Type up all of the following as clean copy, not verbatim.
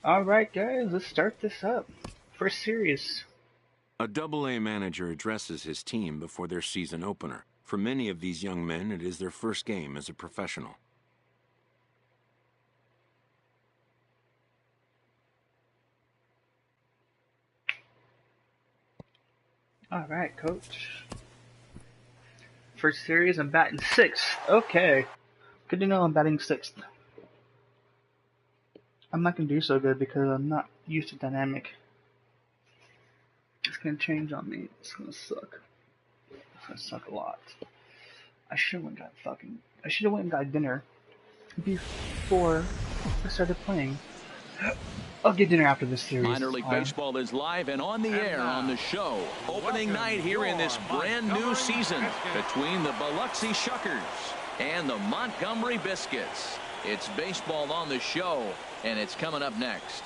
Alright guys, let's start this up. First series. A AA manager addresses his team before their season opener. For many of these young men, it is their first game as a professional. Alright, coach. First series, I'm batting 6th. Okay. Good to know I'm batting 6th. I'm not going to do so good because I'm not used to dynamic. It's going to change on me. It's going to suck. It's going to suck a lot. I should have went and got dinner before I started playing. I'll get dinner after this series. Minor League Baseball is live and on the air on the show. Opening night here in this brand new season between the Biloxi Shuckers and the Montgomery Biscuits. It's baseball on the show, and it's coming up next.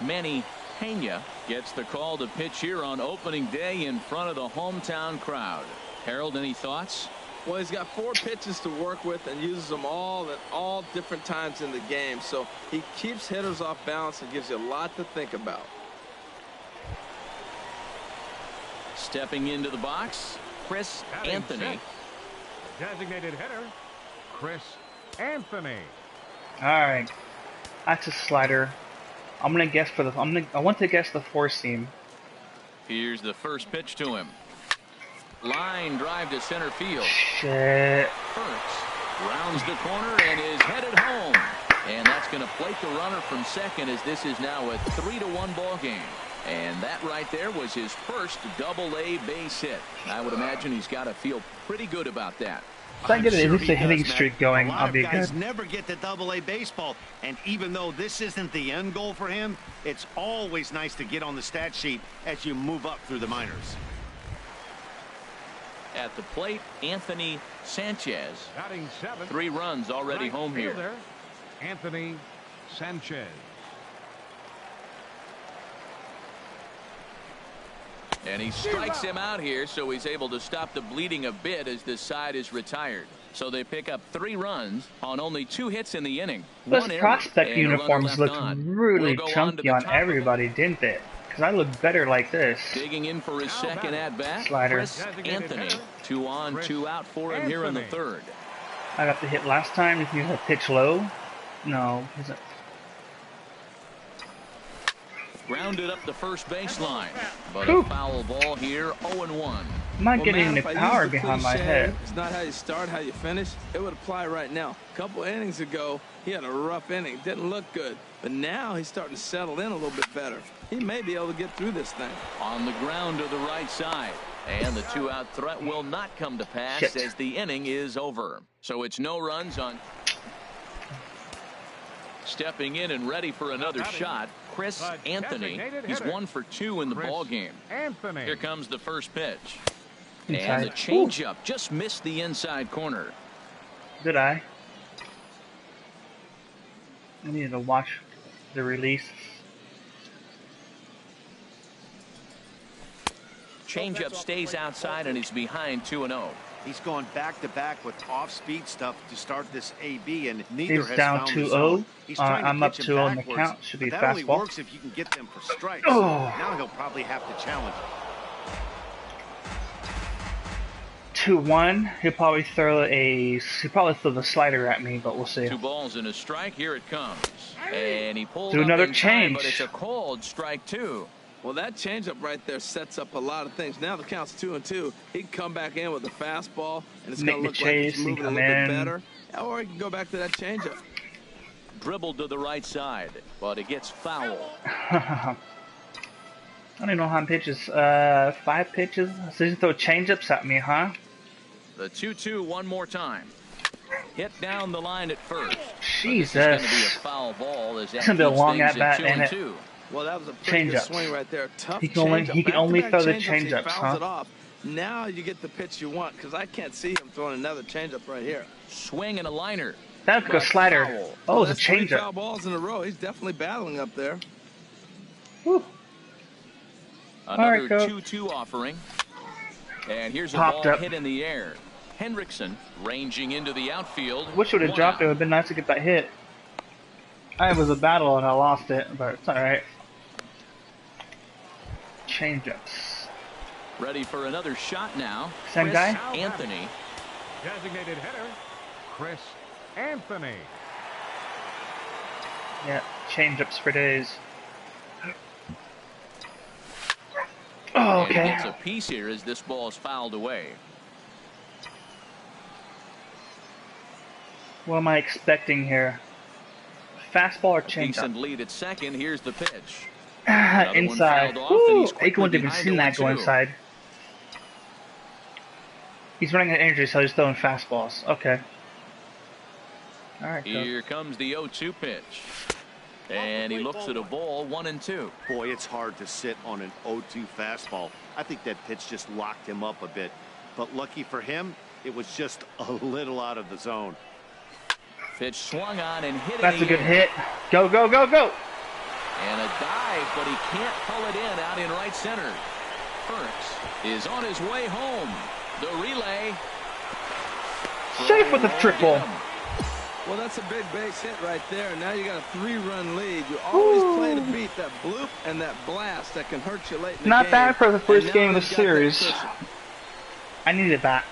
Manny Pena gets the call to pitch here on opening day in front of the hometown crowd. Harold, any thoughts? Well, he's got 4 pitches to work with and uses them all at all different times in the game. So he keeps hitters off balance and gives you a lot to think about. Stepping into the box, Chris Anthony. Designated hitter, Chris Anthony. Alright. That's a slider. I'm gonna guess for the I want to guess the 4-seam. Here's the first pitch to him. Line drive to center field. Shit. Hurts rounds the corner and is headed home. And that's going to plate the runner from second, as this is now a 3-1 ball game. And that right there was his first AA base hit. I would imagine he's got to feel pretty good about that. If I get at least a hitting streak going, I'll be good. A lot of guys never get to AA baseball, and even though this isn't the end goal for him, it's always nice to get on the stat sheet as you move up through the minors. At the plate, Anthony Sanchez. Batting 7th. 3 runs already home here. Anthony Sanchez. And he strikes him out here, so he's able to stop the bleeding a bit as this side is retired. So they pick up 3 runs on only 2 hits in the inning. Those prospect uniforms looked really chunky on everybody, didn't they? Because I look better like this. Digging in for his second at-bat, Slider. Chris Anthony. 2 on, 2 out for him here in the 3rd. I got the hit last time. If you had pitch low. No, he's a... Grounded up the first baseline, but a foul ball here, 0-1. I'm not getting any power behind my head. It's not how you start, how you finish. It would apply right now. A couple innings ago, he had a rough inning. Didn't look good. But now he's starting to settle in a little bit better. He may be able to get through this thing. On the ground to the right side. And the 2-out threat will not come to pass as the inning is over. So it's no runs on. Stepping in and ready for another shot, Chris Anthony. He's 1 for 2 in the ball game. Here comes the first pitch. And the changeup just missed the inside corner. Did I? I needed to watch the release. Changeup stays outside and he's behind 2-0. He's gone back-to-back with off-speed stuff to start this AB, and neither He's has down found 2-0. He's trying to I'm up pitch 2-0 him on the backwards, count. Should be but that only fastball. works if you can get them for strikes. Oh. Now he'll probably have to challenge him. 2-1. He'll probably throw the slider at me, but we'll see. 2 balls and a strike. Here it comes, and he pulls Do another up in time, change. but it's a called strike 2. Well, that changeup right there sets up a lot of things. Now the count's 2-2. He can come back in with a fastball, and it's going to look like it's moving a little bit better. Or he can go back to that changeup. Dribbled to the right side, but it gets foul. I don't even know how many pitches. 5 pitches? So you throw changeups at me, huh? The 2-2 one more time. Hit down the line at first. Jesus. This is going to be a foul ball as that It's going to be a keeps long things at-bat, at ain't 2-2. it? Well, that was a pretty good swing right there. Tough He can only throw the changeups, huh? It off. Now you get the pitch you want, because I can't see him throwing another changeup right here. Swing and a liner. That's a slider. Oh, it's a changeup. 3 foul balls in a row. He's definitely battling up there. Whew. Another Right, 2-2 offering. And here's a Popped ball up. hit in the air. Hendrickson ranging into the outfield. Wish it would have dropped it. It would have been nice to get that hit. It was a battle and I lost it, but it's alright. Change-ups. Ready for another shot now. Same Chris guy? Anthony. Designated hitter, Chris Anthony. Yeah, change-ups for days. Oh, And he okay. gets a piece here as this ball is fouled away. What am I expecting here? Fastball or change-up? Decent lead at second. Here's the pitch. Another one Inside. fouled off, and he's Woo! quickly Aikman wouldn't even behind seen that go 0-2. inside. He's running an energy, so he's throwing fastballs. Okay. Alright, go. Here comes the 0-2 pitch. And he looks at a ball, 1-2. Boy, it's hard to sit on an 0-2 fastball. I think that pitch just locked him up a bit. But lucky for him, it was just a little out of the zone. Pitch swung on and hit That's in a the good air. hit. Go, go, go, go! And a dive, but he can't pull it in out in right center. Burks is on his way home. The relay. Safe with the triple. Well, that's a big base hit right there. Now you got a 3-run lead. You always play to beat that bloop and that blast that can hurt you late in the Not game. bad for the first And game now of the they've got that series. cushion. I needed that.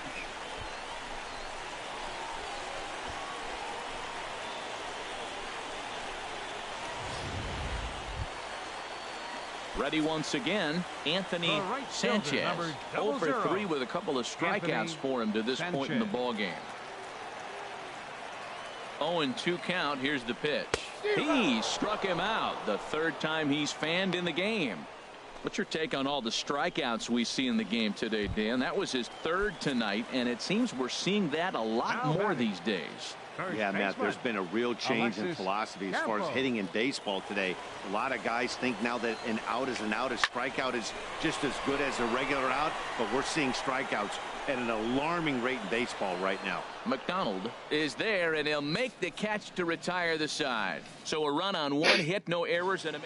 Ready once again, Anthony The right fielder, Sanchez. number 0 for 00. 3 with a couple of strikeouts Anthony for him to this point in the Sanchez. ball game. 0-2 count. Here's the pitch. He struck him out. The third time he's fanned in the game. What's your take on all the strikeouts we see in the game today, Dan? That was his third tonight, and it seems we're seeing that a lot Now more batting. these days. First Yeah, Matt, baseman, there's been a real change in Alexis philosophy as far as Campo. hitting in baseball today. A lot of guys think now that an out is an out, a strikeout is just as good as a regular out, but we're seeing strikeouts at an alarming rate in baseball right now. McDonald is there, and he'll make the catch to retire the side. So a run on one hit, no errors, and a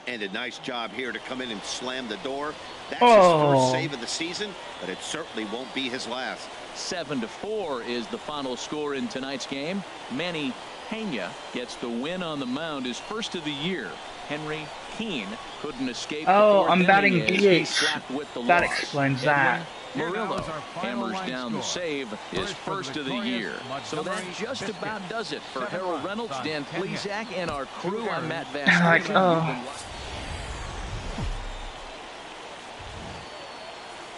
And a nice job here to come in and slam the door. That's Oh. his first save of the season, but it certainly won't be his last. 7-4 is the final score in tonight's game. Manny Pena gets the win on the mound, his first of the year. Henry Keene couldn't escape. Oh, the I'm fourth batting inning as he DH. slapped with the That loss. explains Edwin that. Here Murillo goes our final hammers line down the score. save, his First for first the of the victorious year. So that Montgomery just Biscuits. about does it for 7 Harold runs Reynolds, on Dan 10 hits. Plesac, and our crew. Two I'm Matt errors. Like, Vasquez. oh.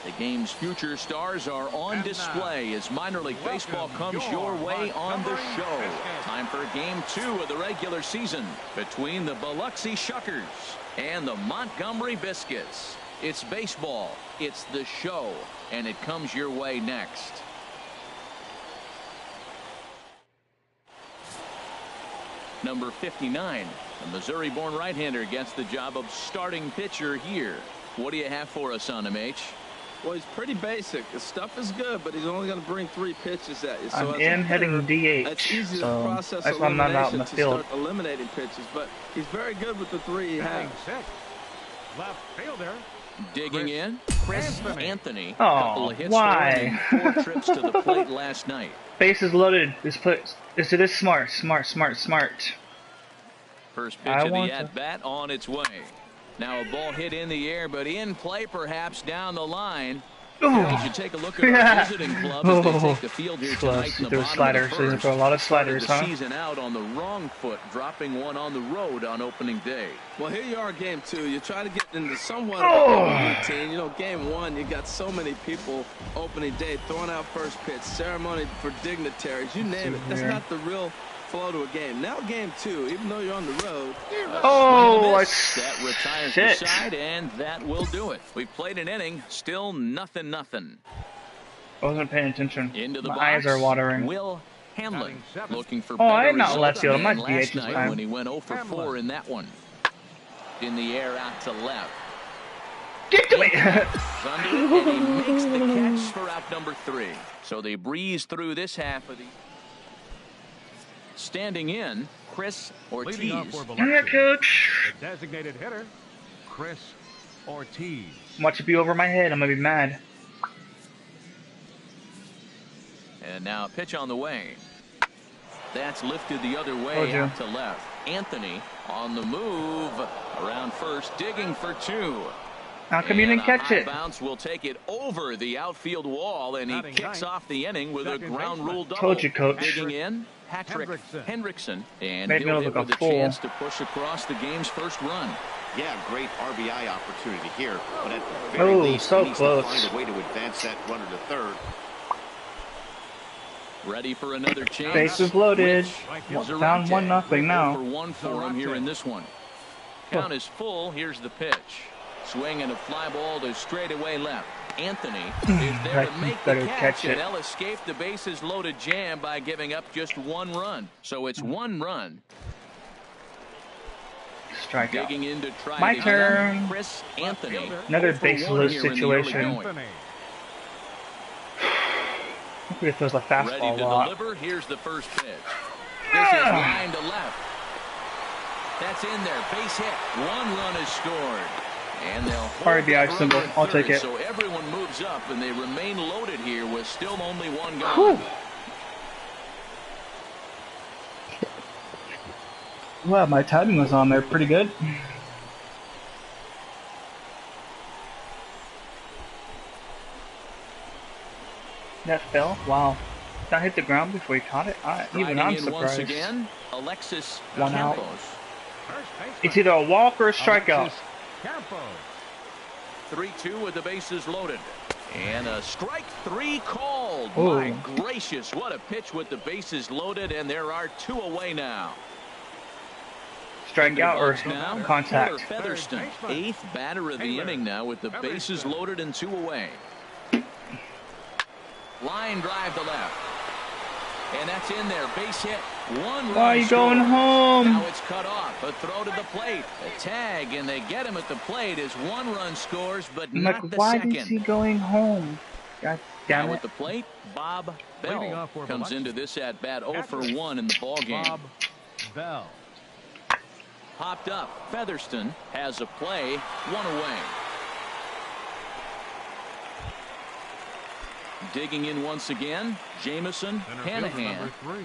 The game's future stars are on And display as minor league baseball welcome comes your way on the Montgomery show. Biscuits. Time for game 2 of the regular season between the Biloxi Shuckers and the Montgomery Biscuits. It's baseball, it's the show, and it comes your way next. Number 59, the Missouri-born right-hander gets the job of starting pitcher here. What do you have for us on him, H? Well, he's pretty basic. His stuff is good, but he's only going to bring 3 pitches at you. So I'm as a in hitting hitter, DH, It's easy so to process that's why I'm not out in elimination the to field. start eliminating pitches, but he's very good with the 3 he Batting has. sixth, left fielder, Digging Chris in, Chris Anthony. Oh, Couple of hits why? for him and 4 trips to the plate last night. Bases loaded. This is smart. First pitch I of want the to- at-bat on its way. Now a ball hit in the air, but in play perhaps down the line. As you take a look at our visiting club as they take the field here tonight in the Threw a bottom slider, of the so he's first. throw a lot of Started sliders, the huh? season out on the wrong foot, dropping one on the road on opening day. Well, here you are, game 2. You try to get into somewhat Oh. of a routine. You know, game 1, you got so many people opening day throwing out first pitch, ceremony for dignitaries, you name it. That's Yeah. not the real flow to a game. Now game 2, even though you're on the road, Oh, I That retires shit. the side, and that will do it. We've played an inning, still nothing. I wasn't paying attention. Into the My box, eyes are watering. Will Hamlin Batting seventh. looking for Oh, better I'm not results left field. than I'm not DH last this night time. when he went 0 for 4 Hamlin. in that one. In the air out to left. Get to me! Under it, and he makes the catch for out number 3. So they breeze through this half of the. Standing in, Chris leading off Ortiz. for Come here, Biloxi, coach. the designated hitter, Chris Ortiz. Watch it be over my head. I'm gonna be mad. And now pitch on the way. That's lifted the other way out to left. Anthony on the move around first, digging for 2. How come you didn't catch it? Bounce will take it over the outfield wall, and he kicks off the inning with a ground rule double. Told you, coach. Digging in, Patrick Hendrickson, and made me he'll look hit with a a fool. chance to push across the game's first run. Yeah, great RBI opportunity here, but at the very least, so he needs close. to find a way to advance that runner to third. Ready for another chance. Bases loaded. Down Zarate. 1-0 now. For 1 for him here in this one. Count is full. Here's the pitch. Swing and a fly ball to straightaway left. Anthony is there to make the catch, and they'll escape the bases loaded jam by giving up just 1 run. So it's 1 run. Strikeout. Digging in to try My to turn. Chris Anthony. Another 0 for base 1 load here in the situation. early going. Hopefully it throws a Ready fastball to a lot. deliver. Here's the first pitch. This is line to left. That's in there. Base hit. 1 run is scored. And they'll hold RBI the symbol. runner at I'll third, take it. So everyone moves up, and they remain loaded here with still only 1 gone. Whew. Well, my timing was on there pretty good. That fell? Wow. That hit the ground before he caught it? Even I'm Driving in once surprised. again, Alexis 1 out. Campos. It's either a walk or a strikeout. 3-2 with the bases loaded. And a strike 3 called. Ooh. My gracious, what a pitch with the bases loaded, and there are 2 away now. Strikeout or Now, contact? Taylor Featherston, 8th batter of the inning now with the bases loaded and 2 away. Line drive to left. And that's in there. Base hit. 1 run. Why are you going home? Now it's cut off. A throw to the plate. A tag, and they get him at the plate as 1 run scores, but I'm not like, the why second. is he going home? God damn Now it. at the plate, Bob Leading Bell off for comes Biloxi. into this at bat 0 for 1 in the ball game. Bob Bell. Popped up. Featherston has a play. 1 away. Digging in once again, Jamison Center field Hanahan. number 3.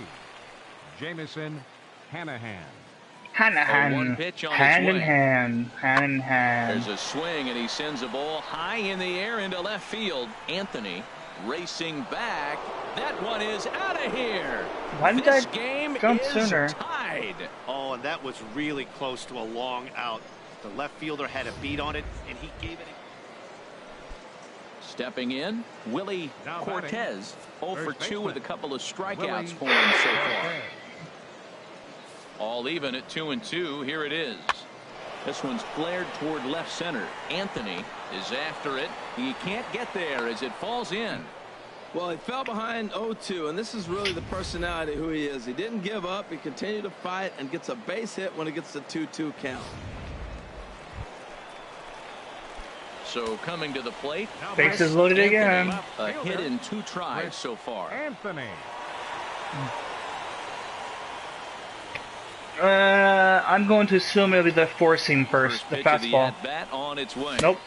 Jamison Hanahan. Hanahan. 1 pitch on Hand its in way. hand. Hand in hand. There's a swing, and he sends a ball high in the air into left field. Anthony racing back. That one is out of here. Why did This I game jump is sooner? tied. Oh, and that was really close to a long out. The left fielder had a beat on it, and he gave it. Stepping in, Willie Now Cortez, 0 for First 2 with a baseman, couple of strikeouts Willie for him so far. Cortez. All even at 2-2. Here it is. This one's flared toward left center. Anthony is after it. He can't get there as it falls in. Well, he fell behind 0-2, and this is really the personality who he is. He didn't give up. He continued to fight and gets a base hit when it gets the 2-2 count. So coming to the plate, Now Bases back. loaded Anthony, again. Left a fielder, hit in 2 tries Chris so far. Anthony. I'm going to assume it'll be the 4-seam first, the pitch of the fastball. at-bat on its way. Nope.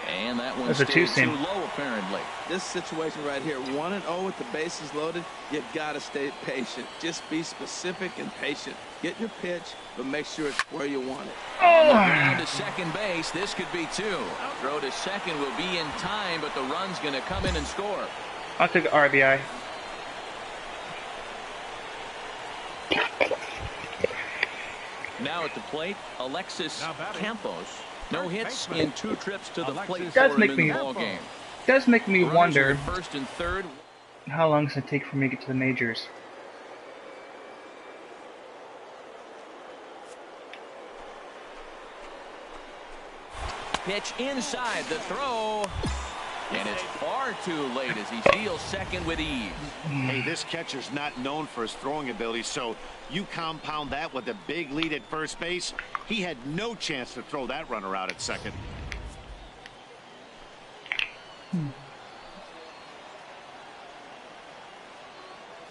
And that one That's a stayed 2-seam. too low, apparently. This situation right here, 1-0 with the bases loaded, you got to stay patient. Just be specific and patient. Get your pitch, but make sure it's where you want it. Down to second base. This could be 2. Throw to second will be in time, but the run's going to come in and score. I'll take RBI. Now at the plate, Alexis Now batting. Campos. No First hits baseman, in 2 trips to the Alexis plate Does for make him in me- the ball game. Does make me Runners wonder are at first and third. how long does it take for me to get to the majors. Pitch inside the throw. And it's far too late as he steals second with ease. Hey, this catcher's not known for his throwing ability, so you compound that with a big lead at first base. He had no chance to throw that runner out at second.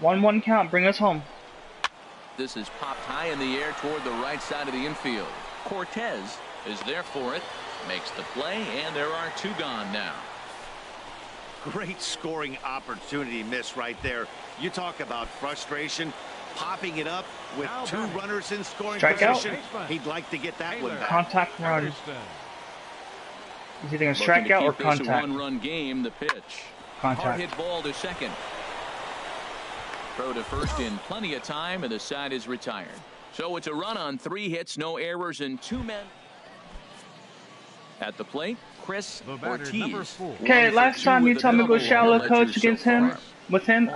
1-1 count, bring us home. This is popped high in the air toward the right side of the infield. Cortez is there for it. Makes the play, and there are 2 gone now. Great scoring opportunity miss right there. You talk about frustration. Popping it up with two runners in scoring position. He'd like to get that one back. Contact run. Is he going to strike out or contact? One-run game. The pitch. Contact. Hard hit ball to second. Throw to first in plenty of time, and the side is retired. So it's a run on 3 hits, no errors, and 2 men. At the plate, Chris Ortiz. Okay, last time you told me to go shallow coach against him, with him,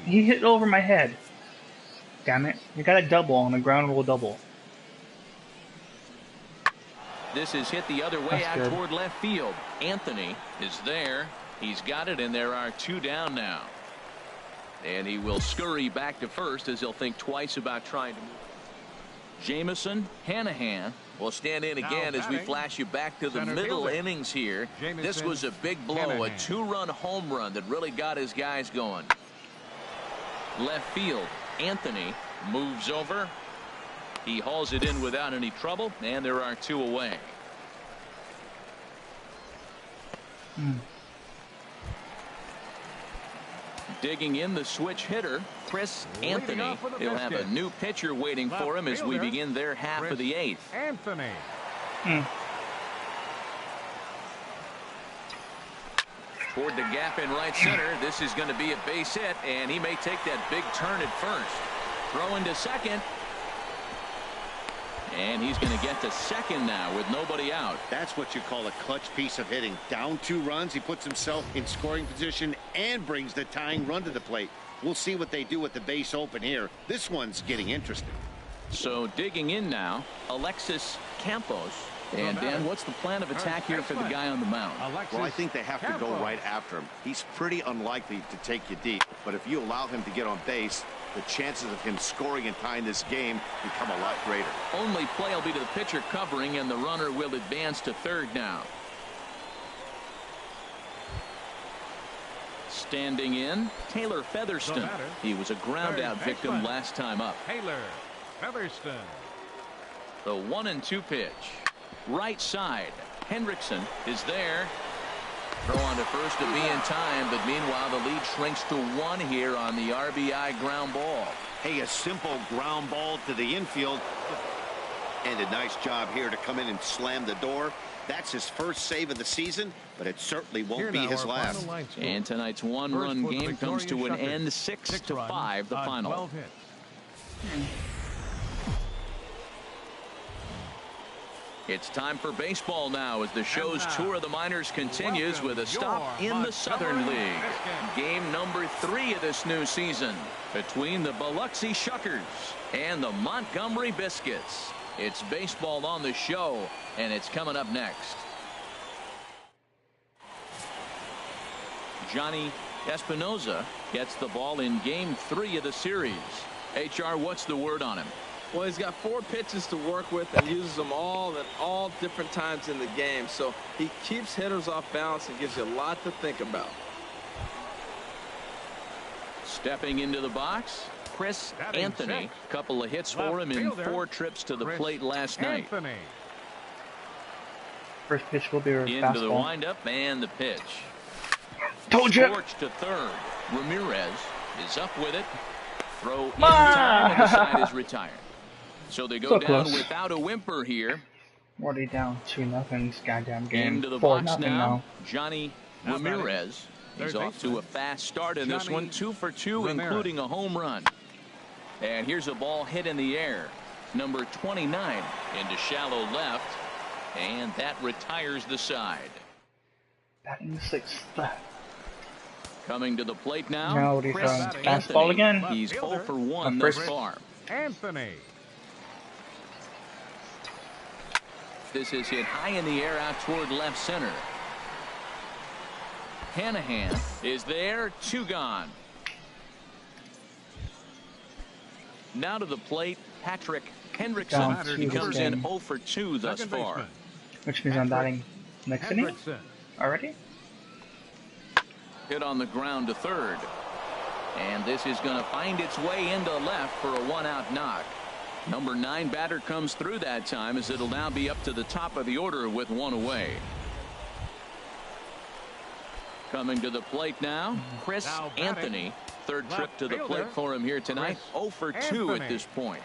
he hit over my head. Damn it. You got a double on a ground rule double. This is hit the other way out toward left field. Anthony is there. He's got it, and there are 2 down now. And he will scurry back to first as he'll think twice about trying to move. Jamison Hanahan will stand in again as we flash you back to the middle innings here. This was a big blow, a 2-run home run that really got his guys going. Left field, Anthony moves over. He hauls it in without any trouble, and there are 2 away. Digging in the switch hitter, Chris Anthony. He'll have a new pitcher waiting for him as we begin their half of the 8th. Anthony. Toward the gap in right center. This is going to be a base hit, and he may take that big turn at first. Throwing to second. And he's going to get to second now with nobody out. That's what you call a clutch piece of hitting. Down 2 runs, he puts himself in scoring position and brings the tying run to the plate. We'll see what they do with the base open here. This one's getting interesting. So digging in now, Alexis Campos. And Dan, what's the plan of attack here for the guy on the mound? Well, I think they have to go right after him. He's pretty unlikely to take you deep, but if you allow him to get on base, the chances of him scoring and tying this game become a lot greater. Only play will be to the pitcher covering, and the runner will advance to third now. Standing in, Taylor Featherston. He was a ground out victim last time up. Taylor Featherston. The 1-2 pitch. Right side. Hendrickson is there. Throw on to first to be in time, but meanwhile the lead shrinks to 1 here on the RBI ground ball. Hey, a simple ground ball to the infield. And a nice job here to come in and slam the door. That's his first save of the season, but it certainly won't be his last. And tonight's 1-run game comes to an end, 6-5 the final. It's time for baseball now as the show's tour of the minors continues with a stop in the Southern League. Game number 3 of this new season between the Biloxi Shuckers and the Montgomery Biscuits. It's baseball on the show, and it's coming up next. Johnny Espinoza gets the ball in game 3 of the series. HR, what's the word on him? Well, he's got 4 pitches to work with and uses them all at all different times in the game. So he keeps hitters off balance and gives you a lot to think about. Stepping into the box, Chris Anthony. Couple of hits for him in 4 trips to the plate last night. First pitch will be a into fastball. the windup and the pitch. Told you. Scorched to third. Ramirez is up with it. Throw in time, and the side is retired. So they go So down close. without a whimper here. Already down 2-0 this goddamn game. Into the 4-0 box now. now. Johnny Ramirez. He's off to a fast start in this one. 2 for 2, including a home run. And here's a ball hit in the air. Number 29 into shallow left. And that retires the side. Batting 6th. Coming to the plate now. Now what he's Chris throwing? Anthony. Fastball again. He's 0 for 1 First. thus far. Anthony. This is hit high in the air out toward left center. Hanahan is there. 2 gone. Now to the plate, Patrick Hendrickson. Down 2 He this comes in game. 0 for 2 thus Second far. baseman. Which means I'm batting next inning Hendrickson. already? Hit on the ground to third. And this is going to find its way into left for a 1-out knock. Number 9 batter comes through that time as it'll now be up to the top of the order with 1 away. Coming to the plate now, Chris Anthony. Third trip to the plate for him here tonight. 0 for 2 at this point.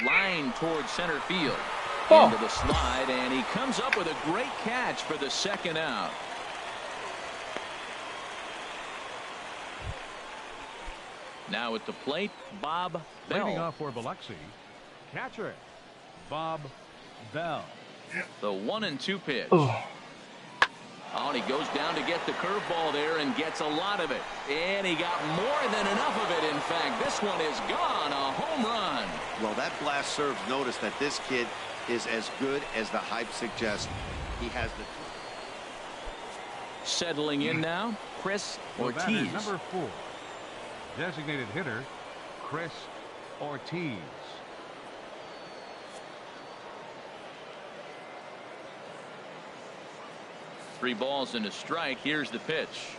Line towards center field. Into the slide, and he comes up with a great catch for the second out. Now at the plate, Bob Bell. Leading off for Biloxi, catcher Bob Bell. The 1-2 pitch. Oh. Oh, and he goes down to get the curveball there and gets a lot of it. And he got more than enough of it. In fact, this one is gone. A home run. Well, that blast serves notice that this kid is as good as the hype suggests. He has the... Settling in now, Chris Ortiz. Number 4, designated hitter Chris Ortiz. Three balls and a strike. Here's the pitch.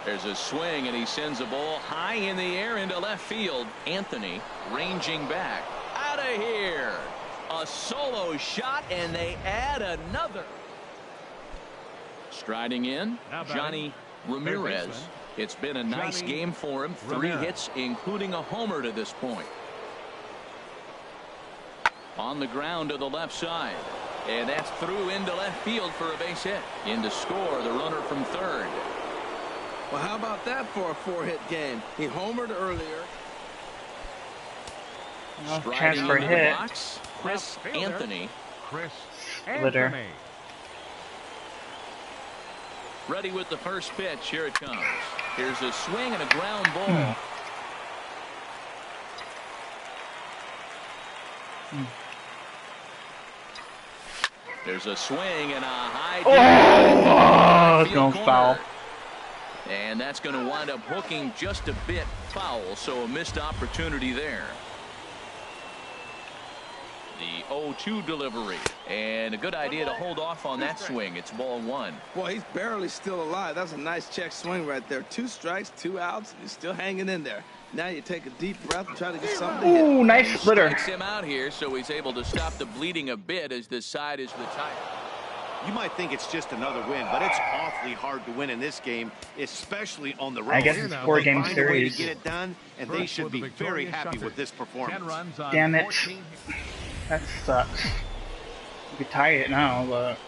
There's a swing, and he sends a ball high in the air into left field. Anthony ranging back. Out of here. A solo shot, and they add another. Striding in, Johnny Ramirez. It's been a nice game for him. 3 hits, including a homer to this point. On the ground to the left side. And that's through into left field for a base hit. In to score, the runner from third. Well, how about that for a 4-hit game? He homered earlier. Striding into the box, Chris Anthony. Chris Splitter. Anthony. Ready with the first pitch. Here it comes. Here's a swing and a ground ball. There's a swing and a high. It's going foul. And that's going to wind up hooking just a bit foul. So a missed opportunity there. The 0-2 delivery, and a good idea to hold off on that swing. It's ball 1. Well, he's barely still alive. That's a nice check swing right there. 2 strikes, 2 outs. He's still hanging in there. Now you take a deep breath and try to get something. Ooh, nice splitter. Strikes him out here, so he's able to stop the bleeding a bit as this side is retired. You might think it's just another win, but it's awfully hard to win in this game, especially on the road. I guess it's a 4-game Find a way to series. get it done, and they should be very happy with this 10 performance. runs on Damn it. 14. That sucks. We could tie it now, but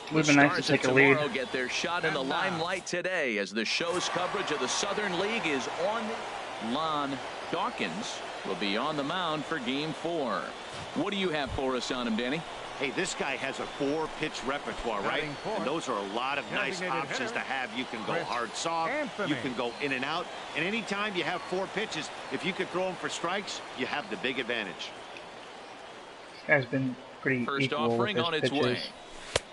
it would have been nice to take a lead. Get their shot in the limelight today as the show's coverage of the Southern League is on. Lon Dawkins will be on the mound for Game 4. What do you have for us on him, Danny? Hey, this guy has a 4-pitch repertoire, right? And those are a lot of nice options to have. You can go hard soft, you can go in and out, and anytime you have 4 pitches, if you could throw them for strikes, you have the big advantage. This guy's been pretty First equal offering with on his its way. pitches.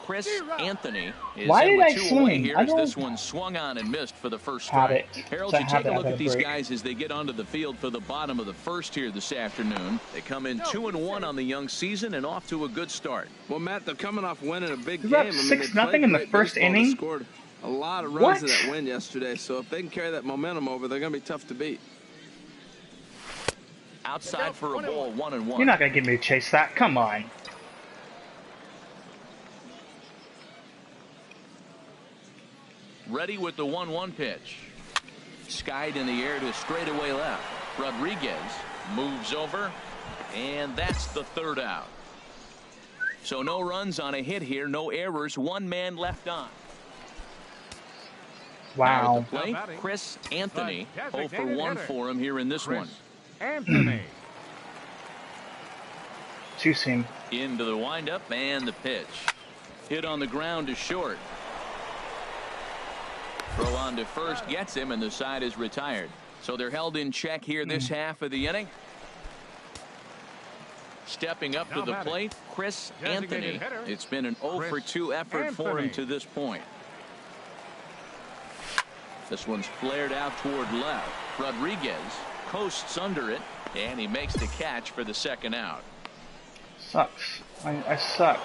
Chris Anthony is Why in did with I 2 swing? away here I as don't- this one swung on and missed for the first Habit. strike. Harold, It's a you take a habit look I at these break. guys as they get onto the field for the bottom of the first here this afternoon. They come in 2-1 on the young season and off to a good start. Well, Matt, they're coming off winning a big They're game. up I mean, 6-0 they played in the great first baseball. They inning? scored a lot of runs in What? that win yesterday. So if they can carry that momentum over, they're going to be tough to beat. Outside for a ball, 1-1. You're not going to get me to chase that. Come on. Ready with the 1-1 pitch. Skied in the air to straightaway left. Rodriguez moves over, and that's the third out. So no runs on a hit here, no errors, 1 man left on. Now Wow. at the plate, Chris Anthony, 0 for 1 for him here in this one. Anthony. Two seam. Into the windup and the pitch. Hit on the ground to short. Throw on to first gets him, and the side is retired. So they're held in check here this half of the inning. Stepping up to the plate, Chris Anthony. It's been an 0 for 2 effort for him to this point. This one's flared out toward left. Rodriguez coasts under it, and he makes the catch for the second out. Sucks. I suck.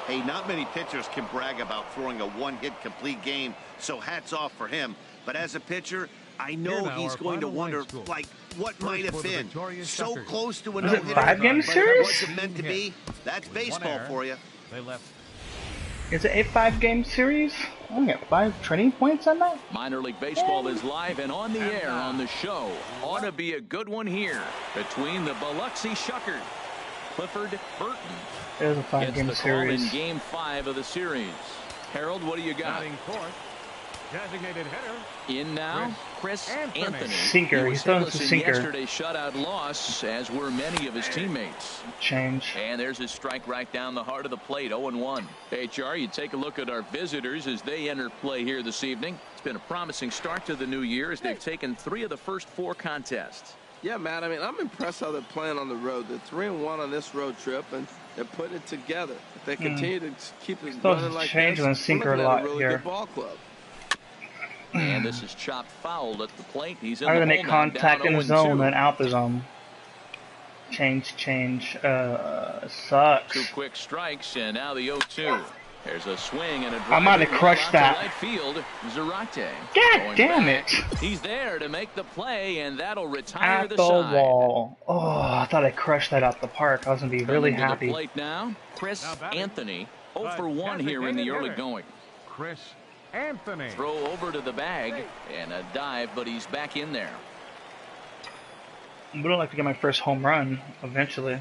Hey, not many pitchers can brag about throwing a 1-hit complete game, so hats off for him. But as a pitcher, I know he's going to wonder, like, what might have been. So close to a Was it no-hitter, 5-game but it series? wasn't meant to be. That's baseball for you. They left. It's an 8-5 game series. I only got 5 training points on that. Minor League Baseball is live and on the air on the show. Ought to be a good one here between the Biloxi Shuckers. Clifford Burton It was a 5-game gets the series. call in Game 5 of the series. Harold, what do you got? Batting fourth, designated hitter. In now, Chris Anthony. Sinker. He He's was throwing hitless some in sinker. yesterday's shutout loss, as were many of his teammates. Change. And there's his strike right down the heart of the plate, 0-1. HR, you take a look at our visitors as they enter play here this evening. It's been a promising start to the new year as they've taken 3 of the first 4 contests. Yeah, Matt, I mean, I'm impressed how they're playing on the road. They're 3-1 on this road trip, and they're putting it together. If they continue to keep it running like change this, on sinker we're a looking lot at a really here. good ball club. And this is chopped foul at the plate. He's in Rather the than hole make now, contact down in the 0-2. zone than out the zone. Change. Sucks. 2 quick strikes, and now the 0-2. There's a swing and a drive. I might have crushed that. Right field, Zarate. God damn it! He's there to make the play, and that'll retire At the the side. wall. Oh, I thought I crushed that out the park. I was gonna be really Coming to happy. the plate now, Chris Now batting. Anthony, 0 for 1 here in the early Designated going. Chris Anthony. Throw over to the bag and a dive, but he's back in there. I would like to get my first home run eventually.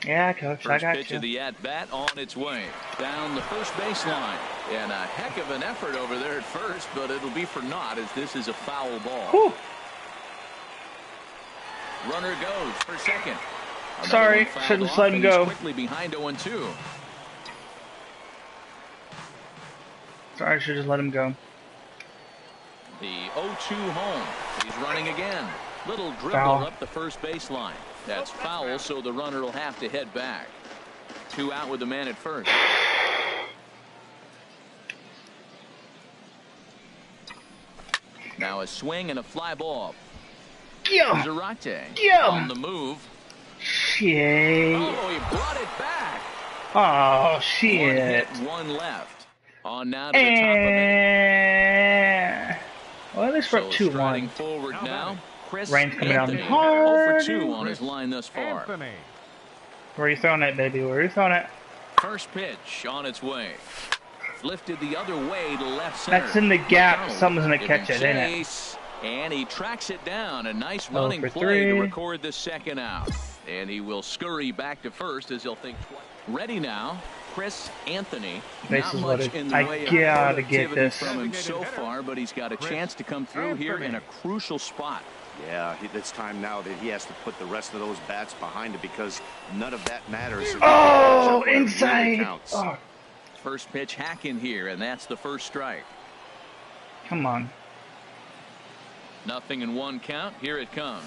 Yeah, coach, I First got pitch you. of the at-bat on its way. Down the first baseline. And a heck of an effort over there at first, but it'll be for naught as this is a foul ball. Whew. Runner goes for second. Another Sorry, one fouled shouldn't off, let him and he's go. quickly behind 0-2. Sorry, I should just let him go. The 0-2 home. He's running again. Little dribbler Foul. up the first baseline. That's foul, so the runner will have to head back. 2 out with the man at first. Now a swing and a fly ball. Yeah. Zarate Yeah. on the move. Shit. Oh, he brought it back. Oh, 1 shit. hit, 1 left. On now to the top of it. And well, this for So 2-1. striding forward now. Chris Rain's coming down Anthony, hard. 0 for 2 on his line thus far. Anthony. Where are you throwing it, baby? Where are you throwing it? First pitch on its way. Lifted the other way to left center. That's in the gap. McDonald Someone's gonna giving catch it, ain't it? chase, and he tracks it down. A nice 0 running for play 3. to record the second out. And he will scurry back to first as he'll think twice. Ready now. Chris Anthony. Bases Not much loaded. in the I way of gotta get productivity this. from him so far, but he's got a chance to come through here in a crucial spot. Yeah, it's time now that he has to put the rest of those bats behind it because none of that matters. Oh, It really inside. counts. Oh, First pitch hack in here, and that's the first strike. come on. 0-1 count. Here it comes.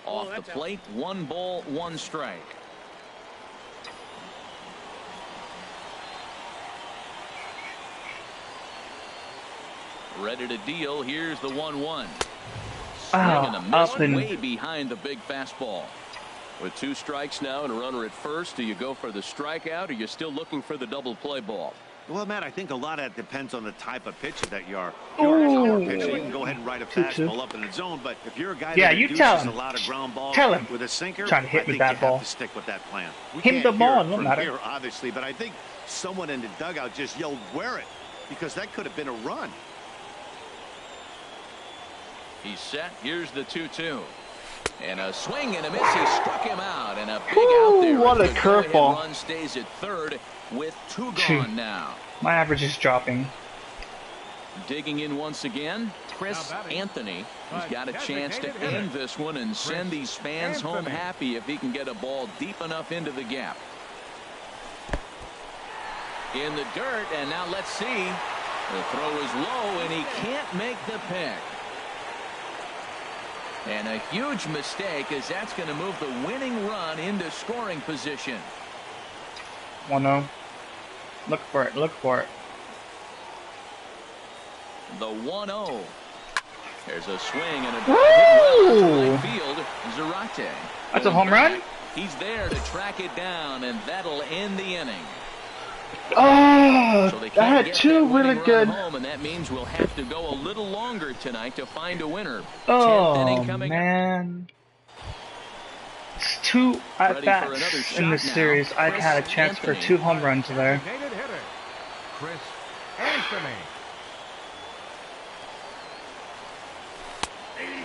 Off the plate, 1 ball, 1 strike. Ready to deal. Here's the 1-1. Swing and a miss, up and way behind the big fastball. With 2 strikes now and a runner at first, do you go for the strikeout or are you still looking for the double play ball? Well, Matt, I think a lot of that depends on the type of pitcher that you are. If you're a power Ooh. pitcher, you can go ahead and ride a 2-2. fastball up in the zone. But if you're a guy Yeah, that you induces tell him. a lot of ground balls Tell him. with a sinker, Trying to hit I with think that you ball. have to stick with that plan. We Hit can't the ball, hear it it don't from matter. here, obviously, but I think someone in the dugout just yelled, "Wear it," because that could have been a run. He's set. Here's the 2-2. And a swing and a miss. He struck him out. And a big out there. What a as the go-ahead curveball. Run stays at third with 2 Phew. gone now. My average is dropping. Digging in once again, Chris Now batting. Anthony. He's Right, got a chance to designated hitter. end this one and send these fans home Anthony. happy if he can get a ball deep enough into the gap. In the dirt, and now let's see. The throw is low, and he can't make the pick. And a huge mistake, as that's going to move the winning run into scoring position. 1-0. Look for it. Look for it. The 1-0. There's a swing and a drive hit well to Woo! right field. Zarate. That's a home run? He's there to track it down, and that'll end the inning. Oh, So they I can't had get 2 that really winning run good. home, and that means we'll have to go a little longer tonight to find a winner. 10th Oh, inning coming up. man. 2 at Ready for bats another in shot this now. series. I've Chris had a chance for Anthony. 2 home runs there. Designated hitter, Chris Anthony.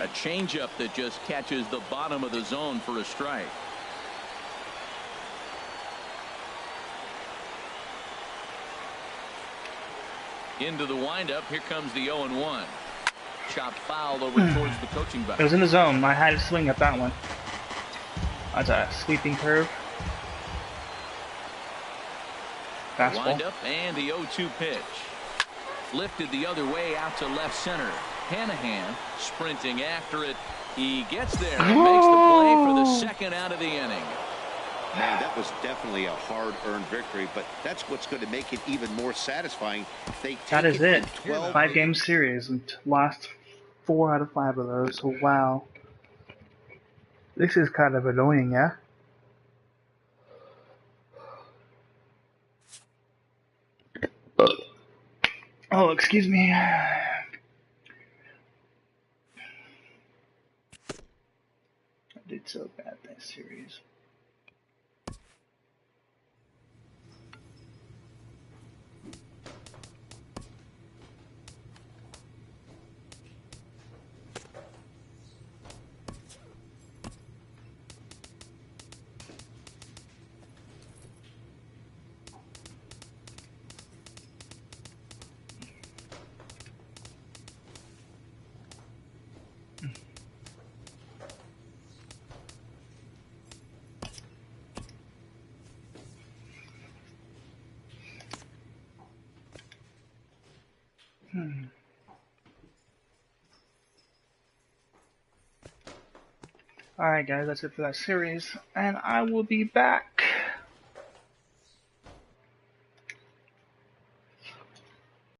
A changeup that just catches the bottom of the zone for a strike. Into the windup. Here comes the 0-1. Chopped foul over towards the coaching box. It was in the zone. I had to swing at that one. That's a sweeping curve. Fastball. Wind up and the 0-2 pitch. Lifted the other way out to left center. Hanahan sprinting after it. He gets there and makes the play for the second out of the inning. Man, that was definitely a hard-earned victory, but that's what's going to make it even more satisfying. If they take That is it. from 12 5-game series and lost 4 out of 5 of those. So wow. This is kind of annoying, yeah? Oh, excuse me. I did so bad that series. Alright guys, that's it for that series, and I will be back